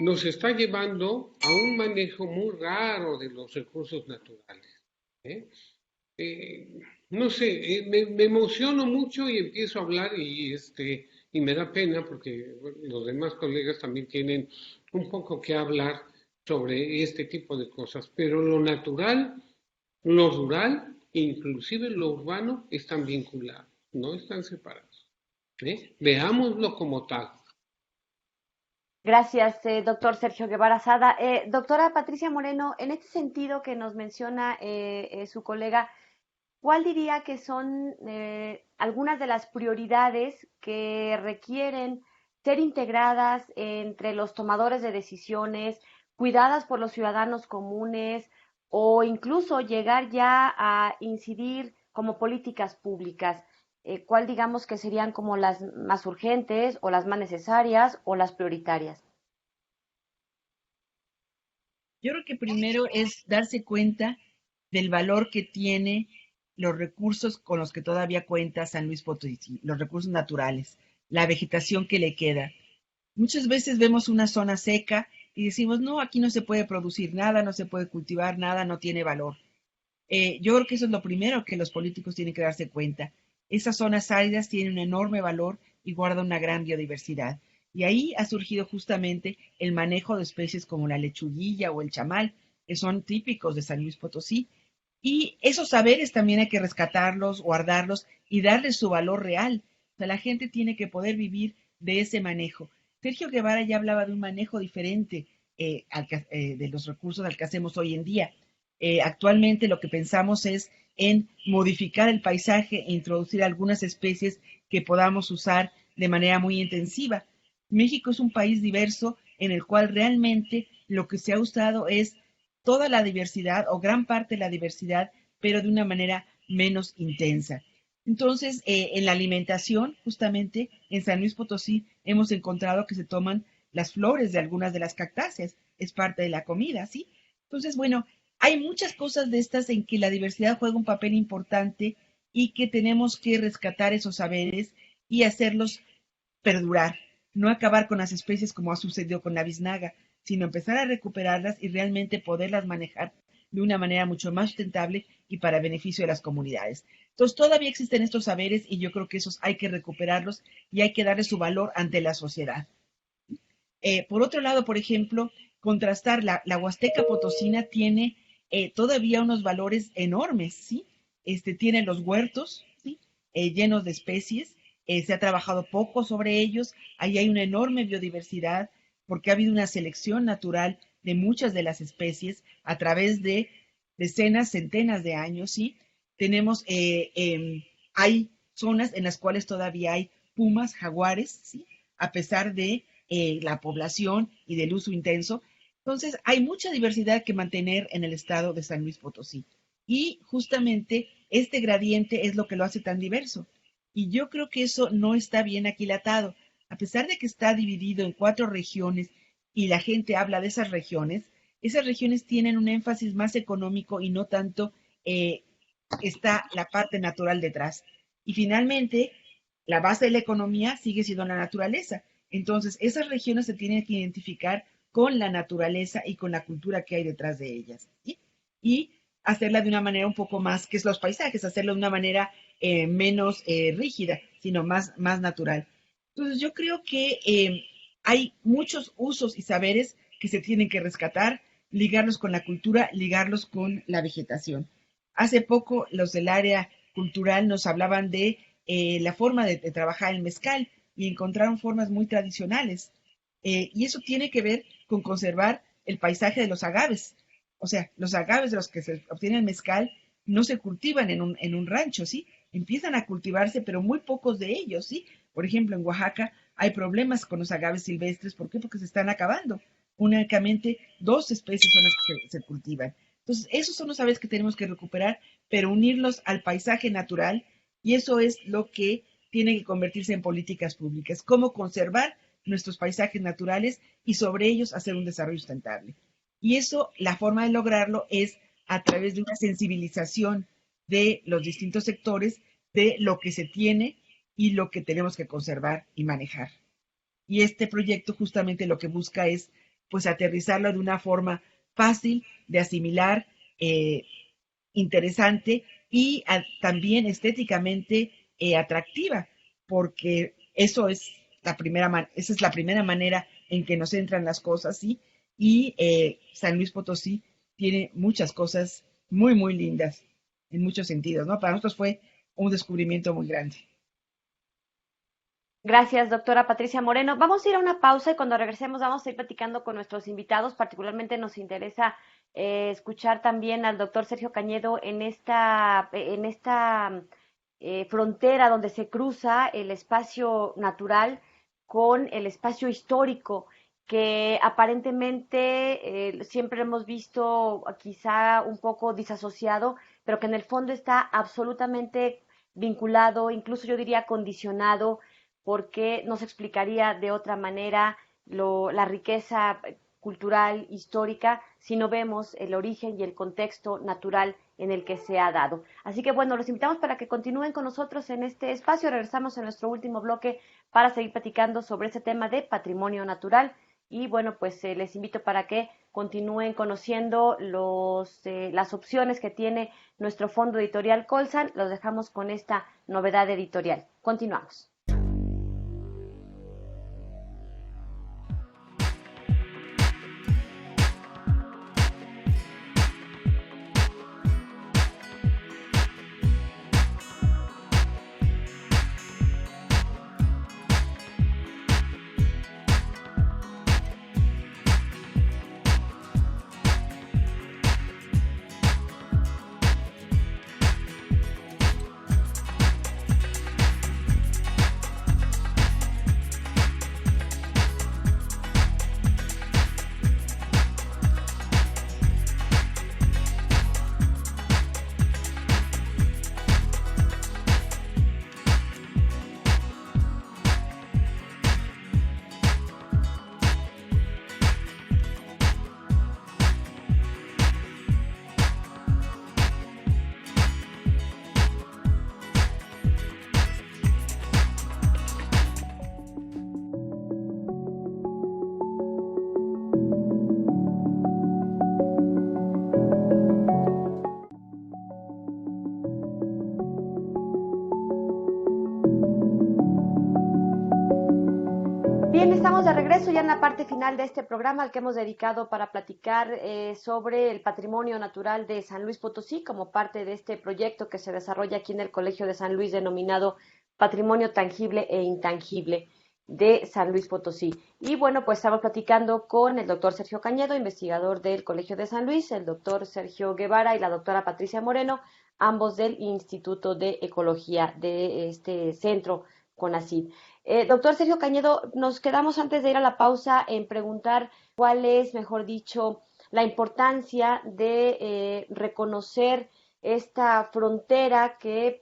nos está llevando a un manejo muy raro de los recursos naturales. No sé, me emociono mucho y empiezo a hablar y me da pena porque los demás colegas también tienen un poco que hablar sobre este tipo de cosas, pero lo natural, lo rural, inclusive lo urbano están vinculados, no están separados. Veámoslo como tal. Gracias, doctor Sergio Guevara Sada. Doctora Patricia Moreno, en este sentido que nos menciona su colega, ¿cuál diría que son algunas de las prioridades que requieren ser integradas entre los tomadores de decisiones, cuidadas por los ciudadanos comunes, o incluso llegar ya a incidir como políticas públicas? ¿Cuál digamos que serían como las más urgentes o las más necesarias o las prioritarias? Yo creo que primero es darse cuenta del valor que tiene los recursos con los que todavía cuenta San Luis Potosí, los recursos naturales, la vegetación que le queda. Muchas veces vemos una zona seca y decimos, no, aquí no se puede producir nada, no se puede cultivar nada, no tiene valor. Yo creo que eso es lo primero que los políticos tienen que darse cuenta. Esas zonas áridas tienen un enorme valor y guardan una gran biodiversidad. Y ahí ha surgido justamente el manejo de especies como la lechuguilla o el chamal, que son típicos de San Luis Potosí. Y esos saberes también hay que rescatarlos, guardarlos y darles su valor real. O sea, la gente tiene que poder vivir de ese manejo. Sergio Guevara ya hablaba de un manejo diferente de los recursos al que hacemos hoy en día. Actualmente lo que pensamos es en modificar el paisaje e introducir algunas especies que podamos usar de manera muy intensiva. México es un país diverso en el cual realmente lo que se ha usado es toda la diversidad o gran parte de la diversidad, pero de una manera menos intensa. Entonces, en la alimentación, justamente en San Luis Potosí, hemos encontrado que se toman las flores de algunas de las cactáceas, es parte de la comida, ¿sí? Entonces, bueno, hay muchas cosas de estas en que la diversidad juega un papel importante y que tenemos que rescatar esos saberes y hacerlos perdurar, no acabar con las especies como ha sucedido con la biznaga, sino empezar a recuperarlas y realmente poderlas manejar de una manera mucho más sustentable y para beneficio de las comunidades. Entonces, todavía existen estos saberes y yo creo que esos hay que recuperarlos y hay que darles su valor ante la sociedad. Por otro lado, por ejemplo, contrastar la Huasteca Potosina tiene todavía unos valores enormes, ¿sí? Tiene los huertos, ¿sí? Llenos de especies, se ha trabajado poco sobre ellos, ahí hay una enorme biodiversidad porque ha habido una selección natural de muchas de las especies a través de decenas, centenas de años, ¿sí? Tenemos, hay zonas en las cuales todavía hay pumas, jaguares, ¿sí? A pesar de la población y del uso intenso. Entonces, hay mucha diversidad que mantener en el estado de San Luis Potosí. Y justamente este gradiente es lo que lo hace tan diverso. Y yo creo que eso no está bien aquilatado. A pesar de que está dividido en 4 regiones y la gente habla de esas regiones tienen un énfasis más económico y no tanto está la parte natural detrás. Y finalmente, la base de la economía sigue siendo la naturaleza. Entonces, esas regiones se tienen que identificar con la naturaleza y con la cultura que hay detrás de ellas, ¿sí? Y hacerla de una manera un poco más, que es los paisajes, hacerlo de una manera menos rígida, sino más natural. Entonces, yo creo que hay muchos usos y saberes que se tienen que rescatar, ligarlos con la cultura, ligarlos con la vegetación. Hace poco los del área cultural nos hablaban de la forma de trabajar el mezcal y encontraron formas muy tradicionales. Y eso tiene que ver con conservar el paisaje de los agaves. O sea, los agaves de los que se obtiene el mezcal no se cultivan en un rancho, ¿sí? Empiezan a cultivarse, pero muy pocos de ellos, ¿sí? Por ejemplo, en Oaxaca hay problemas con los agaves silvestres. ¿Por qué? Porque se están acabando. Únicamente 2 especies son las que se cultivan. Entonces, esos son los saberes que tenemos que recuperar, pero unirlos al paisaje natural, y eso es lo que tiene que convertirse en políticas públicas, cómo conservar nuestros paisajes naturales y sobre ellos hacer un desarrollo sustentable. Y eso, la forma de lograrlo es a través de una sensibilización de los distintos sectores de lo que se tiene y lo que tenemos que conservar y manejar. Y este proyecto justamente lo que busca es pues aterrizarlo de una forma fácil de asimilar, interesante y también estéticamente atractiva, porque esa es la primera manera en que nos entran las cosas, ¿sí? Y San Luis Potosí tiene muchas cosas muy, muy lindas en muchos sentidos, ¿no? Para nosotros fue un descubrimiento muy grande. Gracias, doctora Patricia Moreno. Vamos a ir a una pausa y cuando regresemos vamos a ir platicando con nuestros invitados. Particularmente nos interesa escuchar también al doctor Sergio Cañedo en esta frontera donde se cruza el espacio natural con el espacio histórico que aparentemente siempre hemos visto quizá un poco disasociado, pero que en el fondo está absolutamente vinculado, incluso yo diría condicionado, porque no se explicaría de otra manera la riqueza cultural, histórica, si no vemos el origen y el contexto natural en el que se ha dado. Así que bueno, los invitamos para que continúen con nosotros en este espacio. Regresamos a nuestro último bloque para seguir platicando sobre este tema de patrimonio natural. Y bueno, pues les invito para que continúen conociendo las opciones que tiene nuestro fondo editorial Colsan. Los dejamos con esta novedad editorial. Continuamos. Bien, estamos de regreso ya en la parte final de este programa al que hemos dedicado para platicar sobre el patrimonio natural de San Luis Potosí como parte de este proyecto que se desarrolla aquí en el Colegio de San Luis denominado Patrimonio Tangible e Intangible de San Luis Potosí. Y bueno, pues estamos platicando con el doctor Sergio Cañedo, investigador del Colegio de San Luis, el doctor Sergio Guevara y la doctora Patricia Moreno, ambos del Instituto de Ecología de este centro CONACYT. Doctor Sergio Cañedo, nos quedamos antes de ir a la pausa en preguntar cuál es, mejor dicho, la importancia de reconocer esta frontera que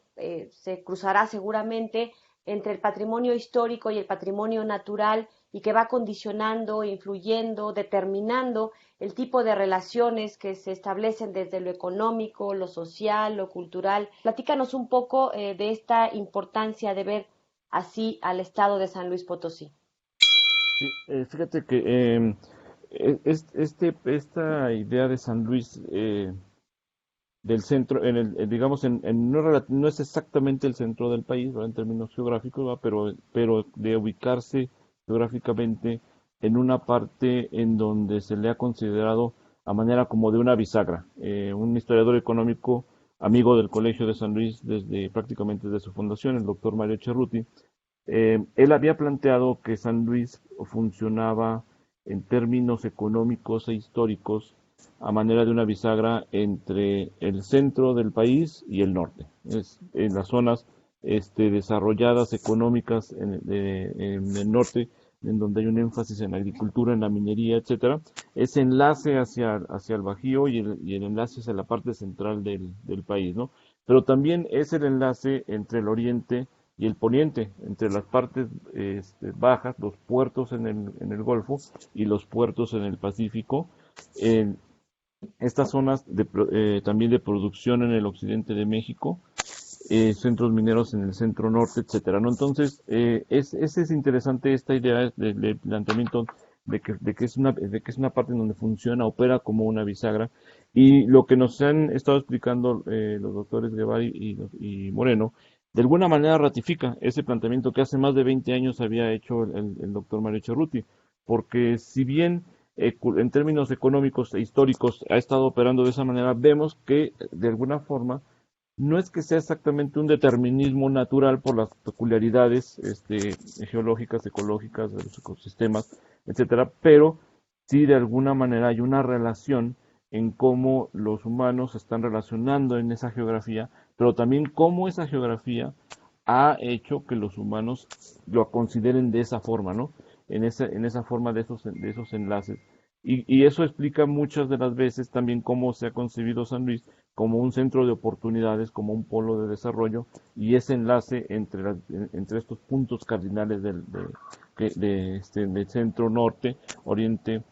se cruzará seguramente entre el patrimonio histórico y el patrimonio natural y que va condicionando, influyendo, determinando el tipo de relaciones que se establecen desde lo económico, lo social, lo cultural. Platícanos un poco de esta importancia de ver así al estado de San Luis Potosí. Sí, fíjate que esta idea de San Luis del centro, digamos, no es exactamente el centro del país, ¿verdad? En términos geográficos, ¿verdad? Pero de ubicarse geográficamente en una parte en donde se le ha considerado a manera como de una bisagra. Un historiador económico amigo del Colegio de San Luis prácticamente desde su fundación, el doctor Mario Cerruti, él había planteado que San Luis funcionaba en términos económicos e históricos a manera de una bisagra entre el centro del país y el norte. En las zonas desarrolladas económicas en el norte, en donde hay un énfasis en la agricultura, en la minería, etcétera, ese enlace hacia el Bajío y el enlace hacia la parte central del país, ¿no? Pero también es el enlace entre el oriente y el poniente, entre las partes bajas, los puertos en el Golfo y los puertos en el Pacífico, estas zonas también de producción en el occidente de México, centros mineros en el centro norte, etcétera, ¿no? Entonces, es interesante esta idea del planteamiento de que es una parte en donde funciona, opera como una bisagra, y lo que nos han estado explicando los doctores Guevara y Moreno, de alguna manera ratifica ese planteamiento que hace más de 20 años había hecho el doctor Mario Cerruti, porque si bien en términos económicos e históricos ha estado operando de esa manera, vemos que de alguna forma no es que sea exactamente un determinismo natural por las peculiaridades geológicas, ecológicas de los ecosistemas, etcétera, pero sí de alguna manera hay una relación en cómo los humanos se están relacionando en esa geografía, pero también cómo esa geografía ha hecho que los humanos lo consideren de esa forma, ¿no? en esa forma de esos enlaces. Y eso explica muchas de las veces también cómo se ha concebido San Luis como un centro de oportunidades, como un polo de desarrollo, y ese enlace entre estos puntos cardinales del centro norte, oriente,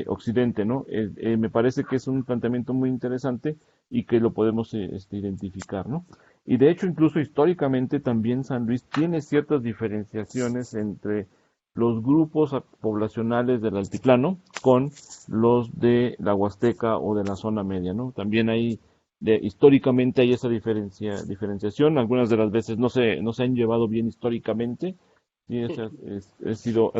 occidente, ¿no? Me parece que es un planteamiento muy interesante y que lo podemos identificar, ¿no? Y de hecho, incluso históricamente también San Luis tiene ciertas diferenciaciones entre los grupos poblacionales del altiplano con los de la Huasteca o de la zona media, ¿no? También históricamente hay esa diferenciación, algunas de las veces no se han llevado bien históricamente, ¿sí? Ha sido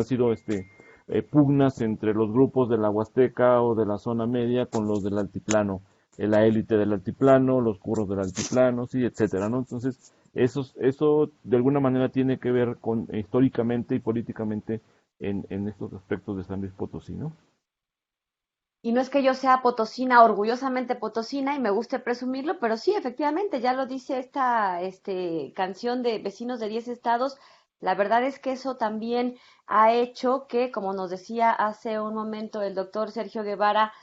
pugnas entre los grupos de la Huasteca o de la zona media con los del altiplano, la élite del altiplano, los curros del altiplano, sí, etcétera, ¿no? Entonces, eso de alguna manera tiene que ver con históricamente y políticamente en estos aspectos de San Luis Potosí, ¿no? Y no es que yo sea potosina, orgullosamente potosina, y me guste presumirlo, pero sí, efectivamente, ya lo dice esta canción de Vecinos de 10 Estados. La verdad es que eso también ha hecho que, como nos decía hace un momento el doctor Sergio Guevara,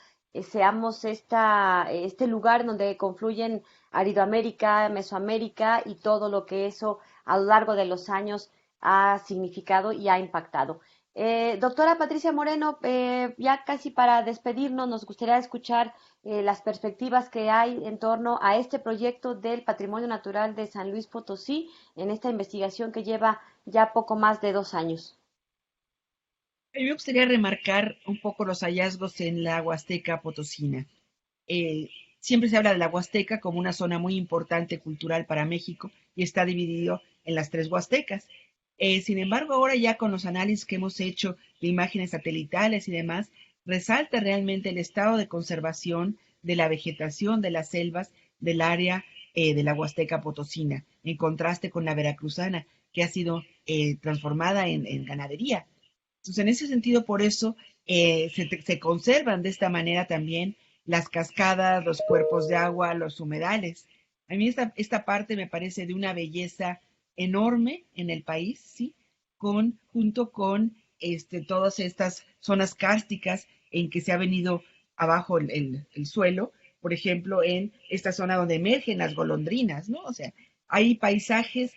seamos este lugar donde confluyen Aridoamérica, Mesoamérica y todo lo que eso a lo largo de los años ha significado y ha impactado. Doctora Patricia Moreno, ya casi para despedirnos, nos gustaría escuchar las perspectivas que hay en torno a este proyecto del Patrimonio Natural de San Luis Potosí en esta investigación que lleva ya poco más de 2 años. A mí me gustaría remarcar un poco los hallazgos en la Huasteca Potosina. Siempre se habla de la Huasteca como una zona muy importante cultural para México y está dividido en las 3 Huastecas. Sin embargo, ahora ya con los análisis que hemos hecho de imágenes satelitales y demás, resalta realmente el estado de conservación de la vegetación de las selvas del área de la Huasteca Potosina, en contraste con la veracruzana, que ha sido transformada en ganadería. Entonces, en ese sentido, por eso se conservan de esta manera también las cascadas, los cuerpos de agua, los humedales. A mí esta parte me parece de una belleza enorme en el país, ¿sí? Junto con todas estas zonas kársticas en que se ha venido abajo el suelo, por ejemplo, en esta zona donde emergen las golondrinas, ¿no? O sea, hay paisajes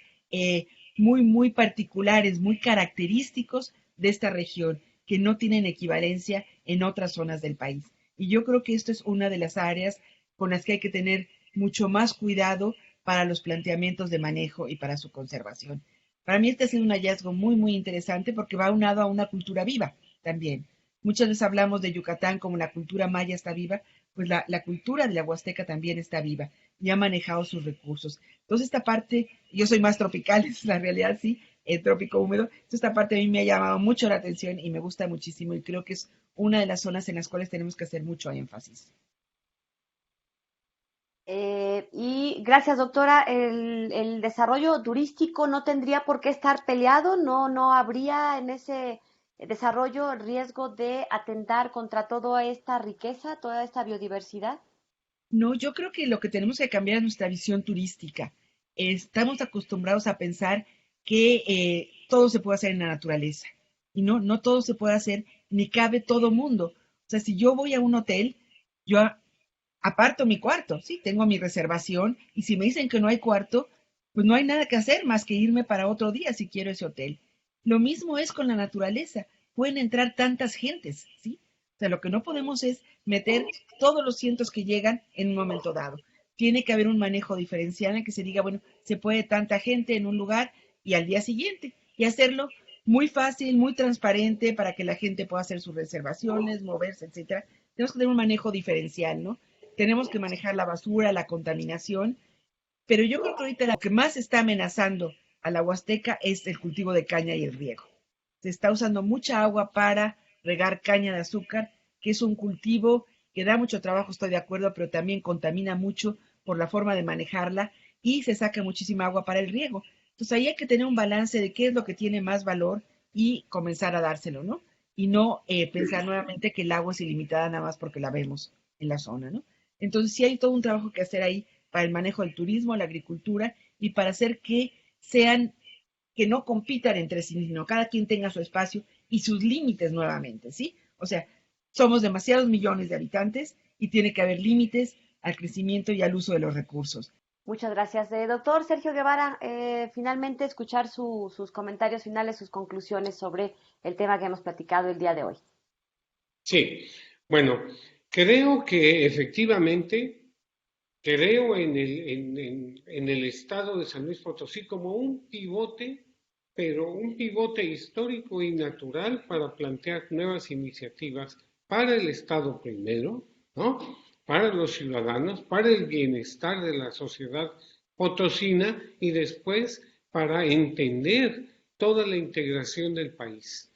muy, muy particulares, muy característicos de esta región que no tienen equivalencia en otras zonas del país. Y yo creo que esto es una de las áreas con las que hay que tener mucho más cuidado para los planteamientos de manejo y para su conservación. Para mí este ha sido un hallazgo muy, muy interesante porque va aunado a una cultura viva también. Muchas veces hablamos de Yucatán como la cultura maya está viva, pues la cultura de la Huasteca también está viva y ha manejado sus recursos. Entonces esta parte, yo soy más tropical, es la realidad, sí, el trópico húmedo. Entonces esta parte a mí me ha llamado mucho la atención y me gusta muchísimo y creo que es una de las zonas en las cuales tenemos que hacer mucho énfasis. Y gracias, doctora. El desarrollo turístico no tendría por qué estar peleado, no habría en ese desarrollo riesgo de atentar contra toda esta riqueza, toda esta biodiversidad. No, yo creo que lo que tenemos que cambiar es nuestra visión turística. Estamos acostumbrados a pensar que todo se puede hacer en la naturaleza y no todo se puede hacer ni cabe todo mundo. O sea, si yo voy a un hotel, yo aparto mi cuarto, sí, tengo mi reservación y si me dicen que no hay cuarto, pues no hay nada que hacer más que irme para otro día si quiero ese hotel. Lo mismo es con la naturaleza, pueden entrar tantas gentes, ¿sí? O sea, lo que no podemos es meter todos los cientos que llegan en un momento dado. Tiene que haber un manejo diferencial en que se diga, bueno, se puede tanta gente en un lugar y al día siguiente, y hacerlo muy fácil, muy transparente para que la gente pueda hacer sus reservaciones, moverse, etcétera. Tenemos que tener un manejo diferencial, ¿no? Tenemos que manejar la basura, la contaminación, pero yo creo que ahorita lo que más está amenazando a la Huasteca es el cultivo de caña y el riego. Se está usando mucha agua para regar caña de azúcar, que es un cultivo que da mucho trabajo, estoy de acuerdo, pero también contamina mucho por la forma de manejarla y se saca muchísima agua para el riego. Entonces ahí hay que tener un balance de qué es lo que tiene más valor y comenzar a dárselo, ¿no? Y no pensar nuevamente que el agua es ilimitada nada más porque la vemos en la zona, ¿no? Entonces sí hay todo un trabajo que hacer ahí para el manejo del turismo, la agricultura y para hacer que no compitan entre sí, sino cada quien tenga su espacio y sus límites nuevamente, ¿sí? O sea, somos demasiados millones de habitantes y tiene que haber límites al crecimiento y al uso de los recursos. Muchas gracias. Doctor Sergio Guevara, finalmente escuchar sus comentarios finales, sus conclusiones sobre el tema que hemos platicado el día de hoy. Sí, bueno, creo que efectivamente, creo en el estado de San Luis Potosí como un pivote, pero un pivote histórico y natural para plantear nuevas iniciativas para el Estado primero, ¿no? Para los ciudadanos, para el bienestar de la sociedad potosina y después para entender toda la integración del país.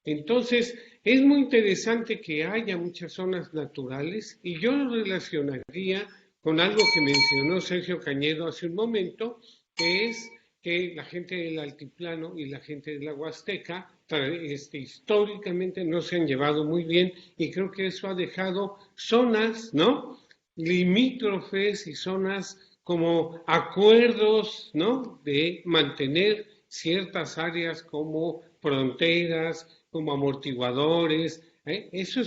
Entonces, es muy interesante que haya muchas zonas naturales y yo lo relacionaría con algo que mencionó Sergio Cañedo hace un momento, que es que la gente del altiplano y la gente de la Huasteca históricamente no se han llevado muy bien y creo que eso ha dejado zonas, ¿no? Limítrofes y zonas como acuerdos, ¿no? De mantener ciertas áreas como fronteras, como amortiguadores, ¿eh? Eso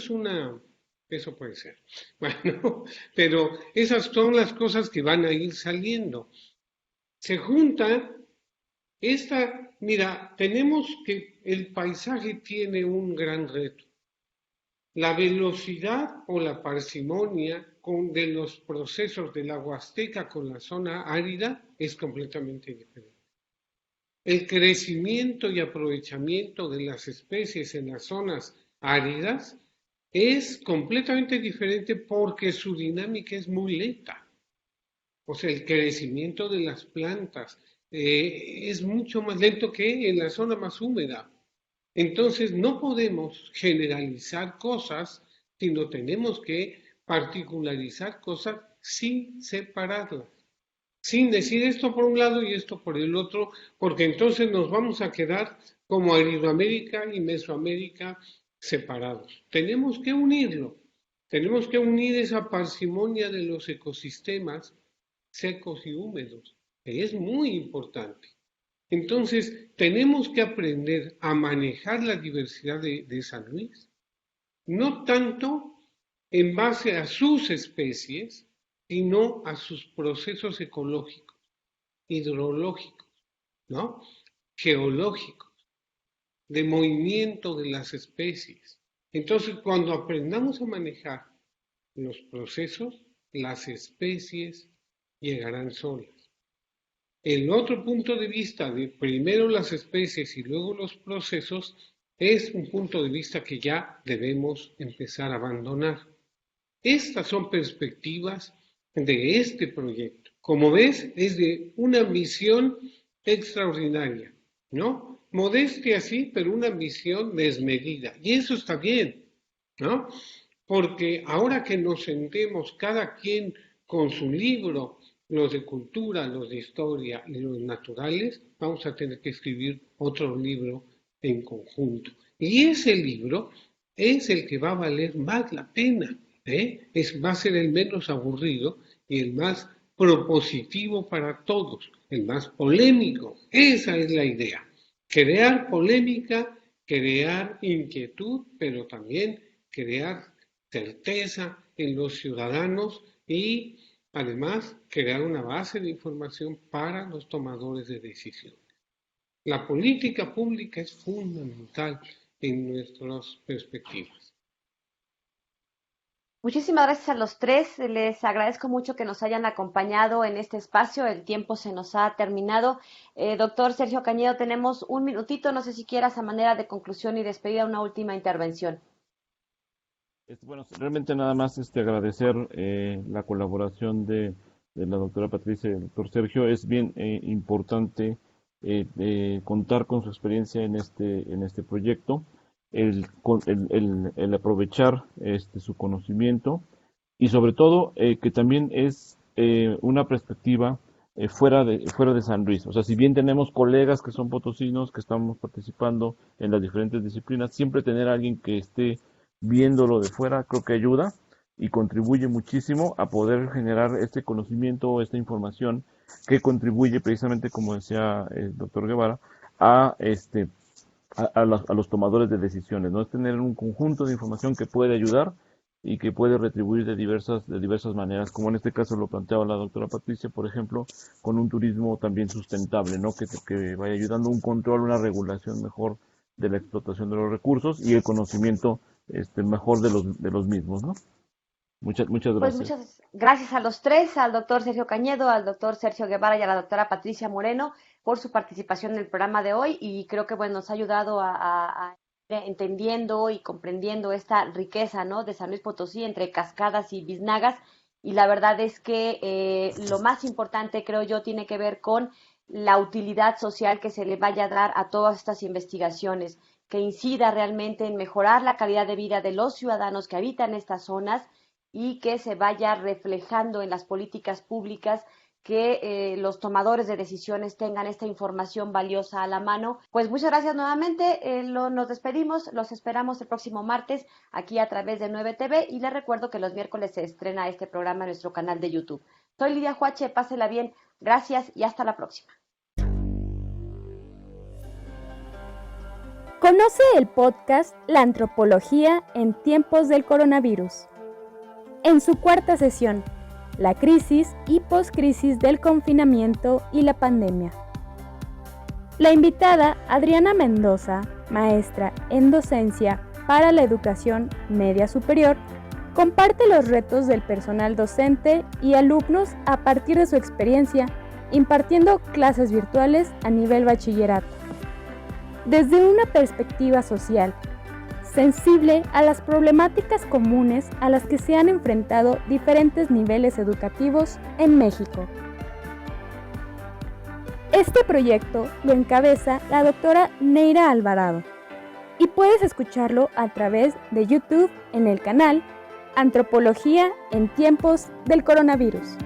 puede ser. Bueno, pero esas son las cosas que van a ir saliendo. Se juntan mira, tenemos que el paisaje tiene un gran reto. La velocidad o la parsimonia de los procesos de la Huasteca con la zona árida es completamente diferente. El crecimiento y aprovechamiento de las especies en las zonas áridas es completamente diferente porque su dinámica es muy lenta. O sea, el crecimiento de las plantas es mucho más lento que en la zona más húmeda. Entonces, no podemos generalizar cosas, sino tenemos que particularizar cosas sin separarlas. Sin decir esto por un lado y esto por el otro, porque entonces nos vamos a quedar como Iberoamérica y Mesoamérica separados. Tenemos que unirlo, tenemos que unir esa parsimonia de los ecosistemas secos y húmedos, que es muy importante. Entonces, tenemos que aprender a manejar la diversidad de San Luis, no tanto en base a sus especies, sino a sus procesos ecológicos, hidrológicos, ¿no? Geológicos, de movimiento de las especies. Entonces, cuando aprendamos a manejar los procesos, las especies llegarán solas. El otro punto de vista de primero las especies y luego los procesos es un punto de vista que ya debemos empezar a abandonar. Estas son perspectivas de este proyecto. Como ves, es de una misión extraordinaria, ¿no? Modestia sí, pero una misión desmedida. Y eso está bien, ¿no? Porque ahora que nos sentemos cada quien con su libro, los de cultura, los de historia y los naturales, vamos a tener que escribir otro libro en conjunto. Y ese libro es el que va a valer más la pena, ¿eh? Va a ser el menos aburrido y el más propositivo para todos, el más polémico. Esa es la idea. Crear polémica, crear inquietud, pero también crear certeza en los ciudadanos y además crear una base de información para los tomadores de decisiones. La política pública es fundamental en nuestras perspectivas. Muchísimas gracias a los tres. Les agradezco mucho que nos hayan acompañado en este espacio. El tiempo se nos ha terminado. Doctor Sergio Cañedo, tenemos un minutito. No sé si quieras a manera de conclusión y despedida una última intervención. Bueno, realmente nada más agradecer la colaboración de la doctora Patricia y el doctor Sergio. Es bien importante contar con su experiencia en este proyecto, el aprovechar su conocimiento y sobre todo que también es una perspectiva fuera de San Luis. O sea, si bien tenemos colegas que son potosinos, que estamos participando en las diferentes disciplinas, siempre tener a alguien que esté viéndolo de fuera creo que ayuda y contribuye muchísimo a poder generar este conocimiento, esta información que contribuye precisamente, como decía el doctor Guevara, a a los tomadores de decisiones, ¿no? Es tener un conjunto de información que puede ayudar y que puede retribuir de diversas maneras, como en este caso lo planteaba la doctora Patricia, por ejemplo, con un turismo también sustentable, ¿no? Que vaya ayudando a un control, una regulación mejor de la explotación de los recursos y el conocimiento mejor de los mismos, ¿no? Muchas Pues gracias. muchas gracias a los tres, al doctor Sergio Cañedo, al doctor Sergio Guevara y a la doctora Patricia Moreno por su participación en el programa de hoy, y creo que bueno, nos ha ayudado a ir entendiendo y comprendiendo esta riqueza, ¿no?, de San Luis Potosí entre cascadas y biznagas, y la verdad es que lo más importante, creo yo, tiene que ver con la utilidad social que se le vaya a dar a todas estas investigaciones, que incida realmente en mejorar la calidad de vida de los ciudadanos que habitan estas zonas y que se vaya reflejando en las políticas públicas, que los tomadores de decisiones tengan esta información valiosa a la mano. Pues muchas gracias nuevamente, nos despedimos, los esperamos el próximo martes aquí a través de 9TV, y les recuerdo que los miércoles se estrena este programa en nuestro canal de YouTube. Soy Lidia Huache, pásela bien, gracias y hasta la próxima. Conoce el podcast La Antropología en tiempos del coronavirus. En su cuarta sesión, la crisis y poscrisis del confinamiento y la pandemia. La invitada Adriana Mendoza, maestra en docencia para la educación media superior, comparte los retos del personal docente y alumnos a partir de su experiencia impartiendo clases virtuales a nivel bachillerato. Desde una perspectiva social, sensible a las problemáticas comunes a las que se han enfrentado diferentes niveles educativos en México. Este proyecto lo encabeza la doctora Neira Alvarado y puedes escucharlo a través de YouTube en el canal Antropología en tiempos del coronavirus.